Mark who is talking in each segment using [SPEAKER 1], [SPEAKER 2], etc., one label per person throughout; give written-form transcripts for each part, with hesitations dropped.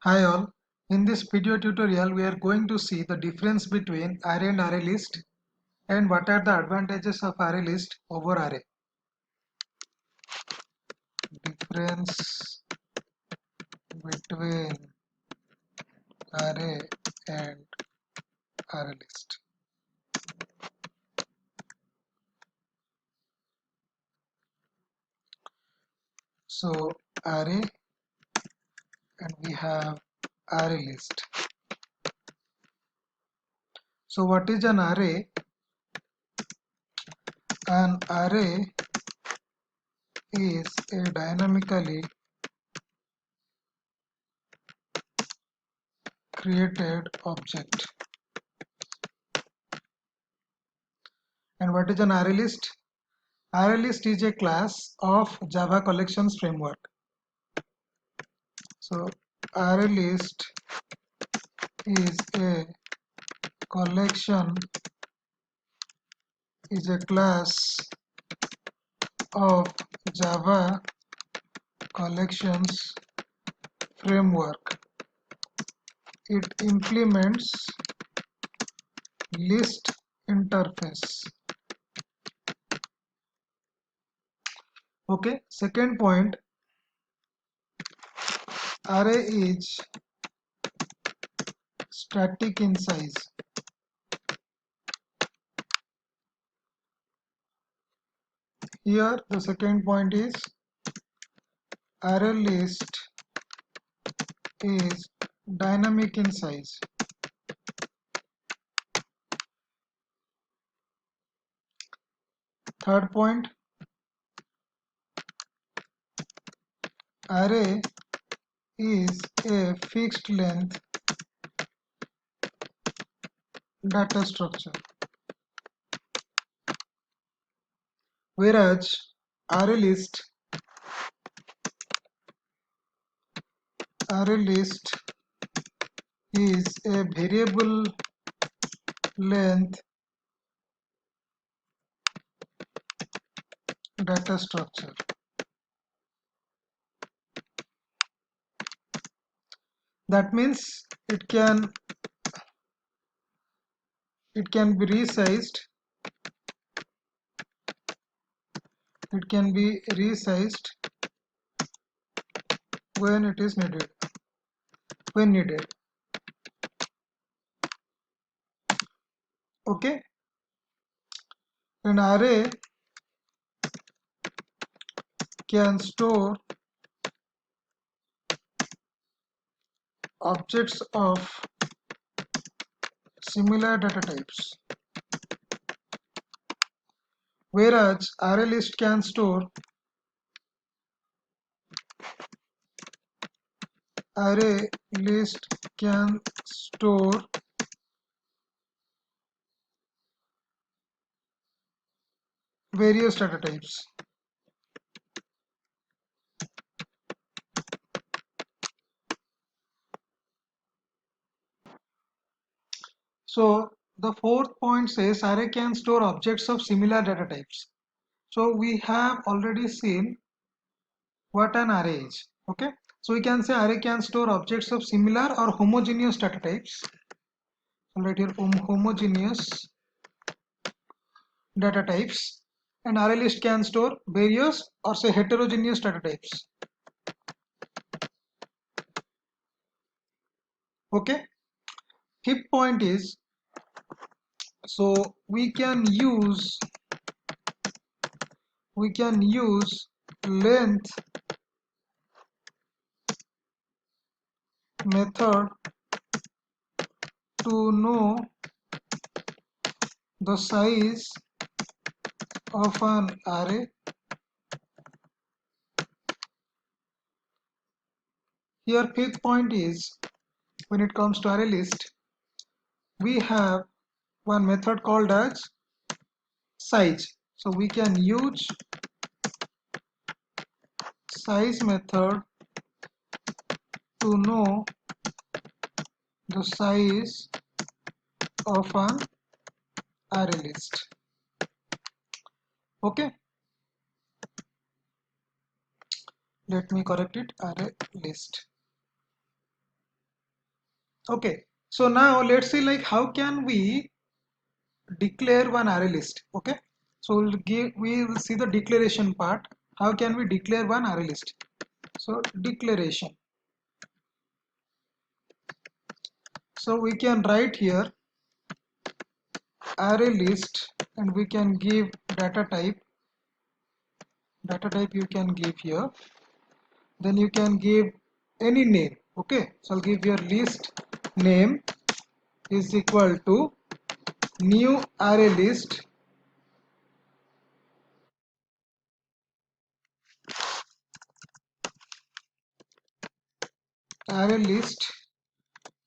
[SPEAKER 1] Hi all, in this video tutorial we are going to see the difference between array and array list and what are the advantages of array list over array. Difference between array and array list. So array and we have array list. So what is an array? An array is a dynamically created object. And what is an array list? Array list is a class of Java collections framework. So array list is a collection is a class of Java collections framework. It implements list interface. Okay, second point, array is static in size. Here the second point is array list is dynamic in size. Third point, array is a fixed length data structure, whereas array list is a variable length data structure. That means it can be resized. It can be resized when it is needed. When needed. Okay. An array can store objects of similar data types, whereas array list can store various data types. So the fourth point says array can store objects of similar data types. So we have already seen what an array is. Okay, so we can say array can store objects of similar or homogeneous data types. I'll write here homogeneous data types, and array list can store various or say heterogeneous data types. Okay, fifth point is, so we can use length method to know the size of an array. Here fifth point is, when it comes to array list, we have one method called as size. So we can use size method to know the size of an array list. Okay, let me correct it, array list. Okay, so now let's see like how can we declare one array list. Okay, so we will see the declaration part. How can we declare one array list? So declaration. So we can write here array list and we can give data type you can give here, then you can give any name. Okay, so I'll give your list name is equal to new array list.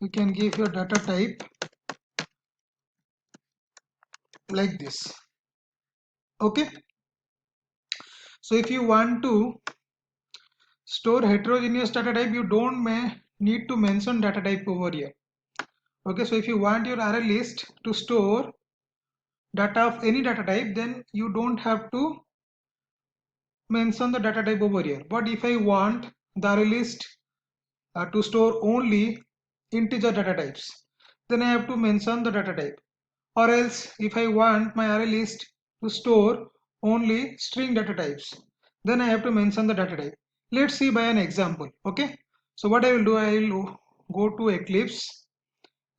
[SPEAKER 1] You can give your data type like this. Okay, so if you want to store heterogeneous data type, you don't need to mention data type over here. Okay, so if you want your array list to store data of any data type, then you don't have to mention the data type over here. But if I want the array list to store only integer data types, then I have to mention the data type. Or else if I want my array list to store only string data types, then I have to mention the data type. Let's see by an example. Okay, so what I will do, I will go to Eclipse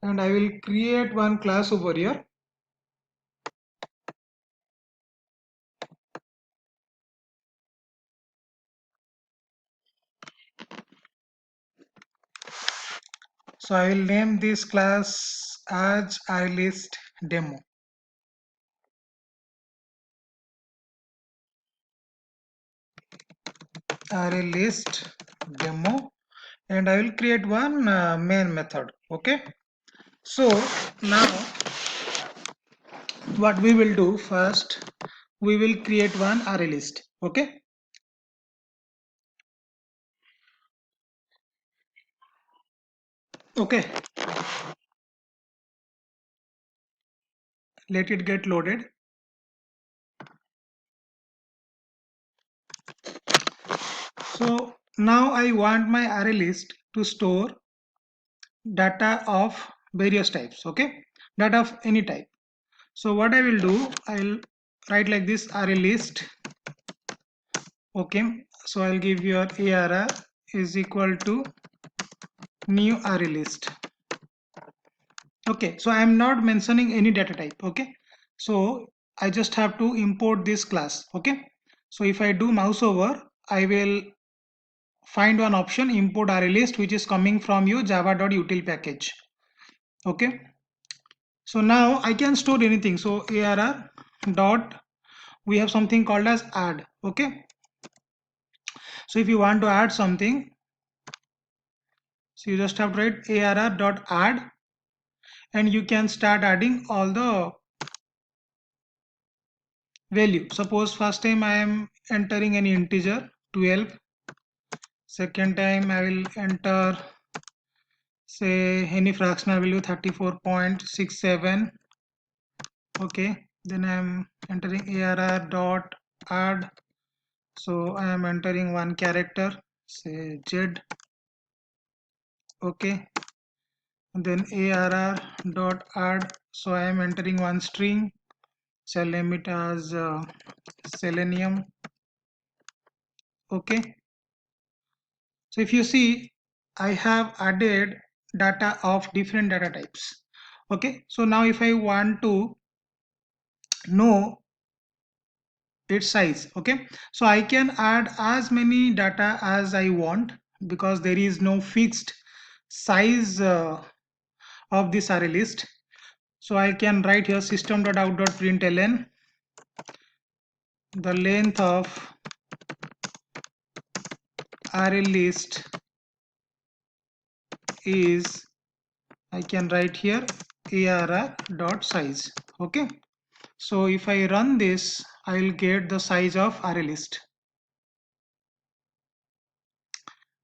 [SPEAKER 1] and I will create one class over here. So I will name this class as arraylist demo. Arraylist demo, and I will create one main method. Okay, so now what we will do first, we will create one array list. Okay, okay, let it get loaded. So now I want my array list to store data of various types. Okay, data of any type. So what I will do, I'll write like this array list. Okay, so I'll give your arr is equal to new array list. Okay, so I am not mentioning any data type. Okay, so I just have to import this class. Okay, so if I do mouse over, I will find one option import array list, which is coming from your java.util package. Okay, so now I can store anything. So arr dot, we have something called as add. Okay, so if you want to add something, so you just have to write arr dot add and you can start adding all the value. Suppose first time I am entering an integer 12, second time I will enter say any fractional value 34.67. Okay, then I am entering arr dot add, so I am entering one character, say z. Okay, and then arr dot add, so I am entering one string, shall name it as selenium. Okay, so if you see, I have added data of different data types. Okay, so now if I want to know its size, okay, so I can add as many data as I want because there is no fixed size of this array list. So I can write here system.out.println the length of array list is, I can write here arr dot size. Okay, so if I run this, I will get the size of array list.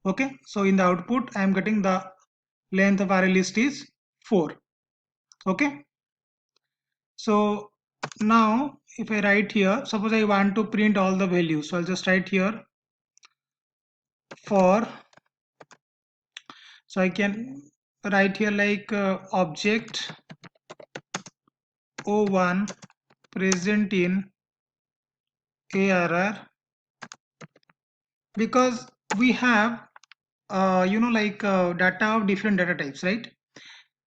[SPEAKER 1] Okay, so in the output I am getting the length of array list is 4. Okay, so now if I write here, suppose I want to print all the values, so I'll just write here for, so I can write here like object O1 present in ARR, because we have like data of different data types, right?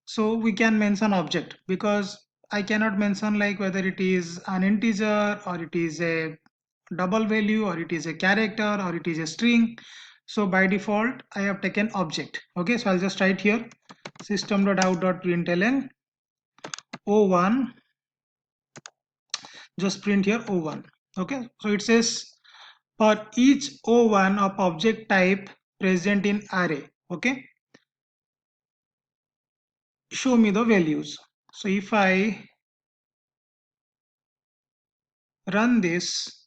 [SPEAKER 1] So we can mention object, because I cannot mention like whether it is an integer or it is a double value or it is a character or it is a string. So by default I have taken object. Okay, so I'll just write here system.out.println O1, just print here O1. Okay, so it says for each O1 of object type present in array, okay, show me the values. So if I run this,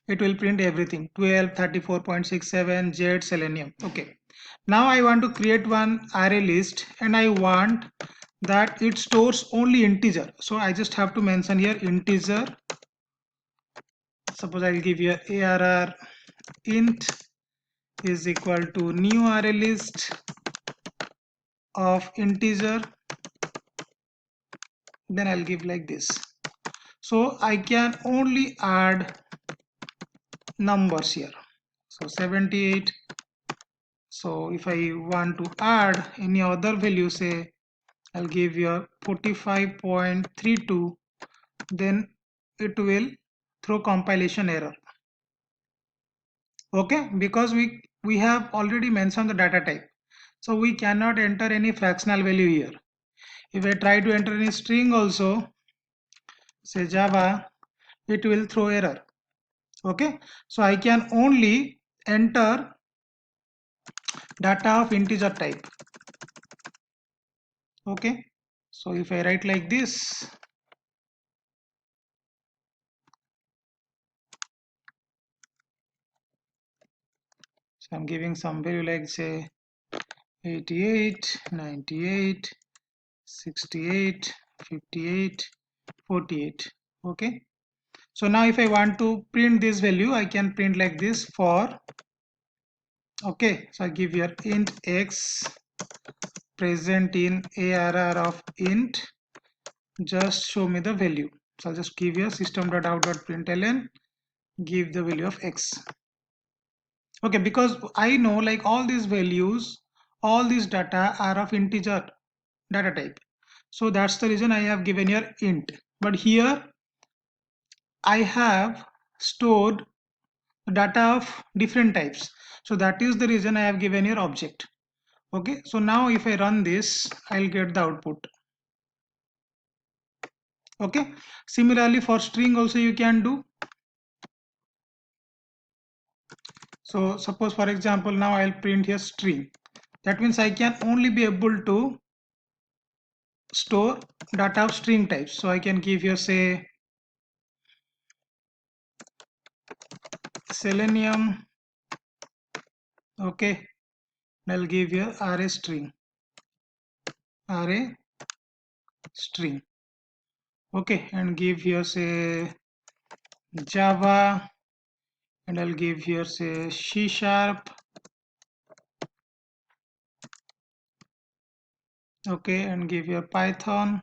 [SPEAKER 1] it will print everything: 12, 34.67, Z, selenium. Okay, now I want to create one array list and I want that it stores only integer. So I just have to mention here integer. Suppose I'll give you arr int is equal to new array list of integer, then I'll give like this. So I can only add numbers here. So 78. So if I want to add any other value, say I'll give you 45.32, then it will throw compilation error. Okay, because we have already mentioned the data type, so we cannot enter any fractional value here. If I try to enter any string also, say Java, it will throw error. Okay, so I can only enter data of integer type. Okay, so if I write like this, so I'm giving some value like say 88, 98, 68, 58, 48. Okay, so now if I want to print this value, I can print like this for, okay, so I give here int x present in arr of int, just show me the value. So I'll just give here system.out.println, give the value of x. Okay, because I know like all these values, all these data are of integer data type, so that's the reason I have given here int. But here I have stored data of different types, so that is the reason I have given here object. Okay, so now if I run this, I'll get the output. Okay, similarly for string also you can do. So suppose for example now I'll print here string, that means I can only be able to store data of string types. So I can give you say selenium. Okay, I'll give you array string. Okay, and give here say Java, and I'll give here say C sharp. Okay, and give here Python.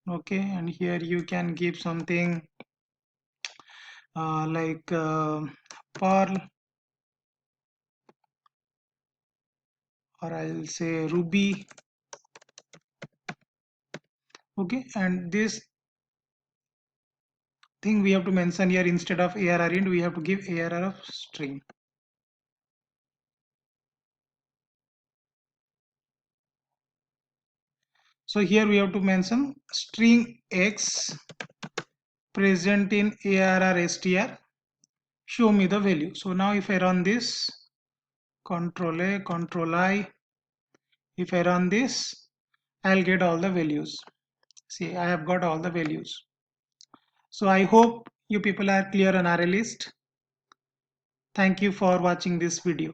[SPEAKER 1] Okay, and here you can give something like Perl, or I'll say Ruby. Okay, and this thing we have to mention here, instead of arr int we have to give arr of string. So here we have to mention string x present in arr str, show me the value. So now if I run this, control A, control I, if I run this, I'll get all the values. See, I have got all the values. So I hope you people are clear on array list. Thank you for watching this video.